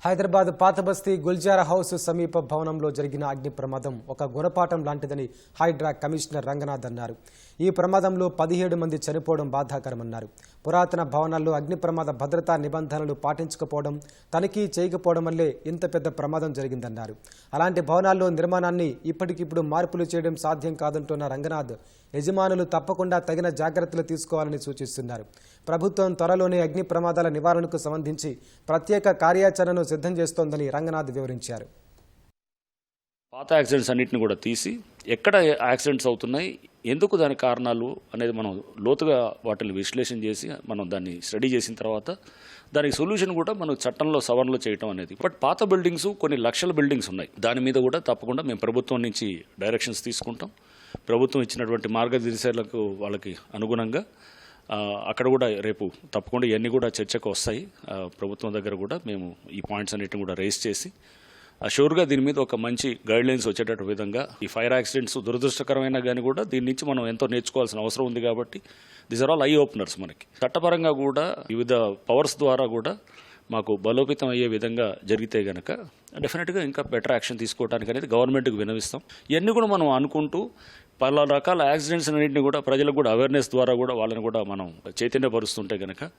హైదరాబాద్ పాతబస్తీ గుల్జారా house సమీప భవనంలో జరిగిన అగ్ని ప్రమాదం ఒక గుణపాఠం లాంటిదని హైడ్రా కమిషనర్ రంగనాథ్ అన్నారు. ఈ ప్రమాదంలో 17 మంది చనిపోవడం బాధాకరమన్నారు. పురాతన భవనాల్లో అగ్ని ప్రమాద భద్రతా నిబంధనలు పాటించకపోవడం, తనిఖీ చేయకపోవడం వల్లే ఇంత పెద్ద ప్రమాదం జరిగిందన్నారు. అలాంటి భవనాల్లో నిర్మాణాన్ని ఇప్పటికిప్పుడు మార్పులు చేయడం సాధ్యం కాదంటున్న రంగనాథ్ యజమానులు తప్పకుండా తగిన జాగ్రత్తలు తీసుకోవాలని సూచిస్తున్నారు. ప్రభుత్వం త్వరలోనే అగ్ని ప్రమాదాల నివారణకు సంబంధించి ప్రత్యేక కార్యాచరణను సిద్ధం చేస్తోందని రంగనాథ్ వివరించారు. పాత యాక్సిడెంట్స్ అన్నింటిని కూడా తీసి ఎక్కడ యాక్సిడెంట్స్ అవుతున్నాయి, ఎందుకు దాని కారణాలు అనేది మనం లోతుగా వాటిని విశ్లేషణ చేసి మనం దాన్ని స్టడీ చేసిన తర్వాత దానికి సొల్యూషన్ కూడా మనం చట్టంలో సవరణలు చేయడం అనేది. బట్ పాత బిల్డింగ్స్ కొన్ని లక్షల బిల్డింగ్స్ ఉన్నాయి, దాని మీద కూడా తప్పకుండా మేము ప్రభుత్వం నుంచి డైరెక్షన్స్ తీసుకుంటాం. ప్రభుత్వం ఇచ్చినటువంటి మార్గదర్శకాలకు వాళ్ళకి అనుగుణంగా అక్కడ కూడా రేపు తప్పకుండా ఇవన్నీ కూడా చర్చకు వస్తాయి. ప్రభుత్వం దగ్గర కూడా మేము ఈ పాయింట్స్ అన్నిటిని కూడా రేస్ చేసి షూర్గా దీని మీద ఒక మంచి గైడ్లైన్స్ వచ్చేటట్టు విధంగా ఈ ఫైర్ యాక్సిడెంట్స్ దురదృష్టకరమైన కానీ కూడా దీని నుంచి మనం ఎంతో నేర్చుకోవాల్సిన అవసరం ఉంది. కాబట్టి these are all eye openers. మనకి చట్టపరంగా కూడా వివిధ పవర్స్ ద్వారా కూడా మాకు బలోపేతం అయ్యే విధంగా జరిగితే కనుక డెఫినెట్గా ఇంకా బెటర్ యాక్షన్ తీసుకోవడానికి అనేది గవర్నమెంట్కి వినవిస్తాం. ఇవన్నీ కూడా మనం అనుకుంటూ పలు రకాల యాక్సిడెంట్స్ అన్నింటినీ కూడా ప్రజలకు కూడా అవేర్నెస్ ద్వారా కూడా వాళ్ళని కూడా మనం చైతన్యపరుస్తుంటే కనుక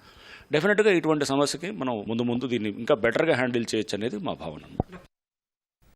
డెఫినెట్గా ఇటువంటి సమస్యకి మనం ముందు దీన్ని ఇంకా బెటర్గా హ్యాండిల్ చేయొచ్చు అనేది మా భావన.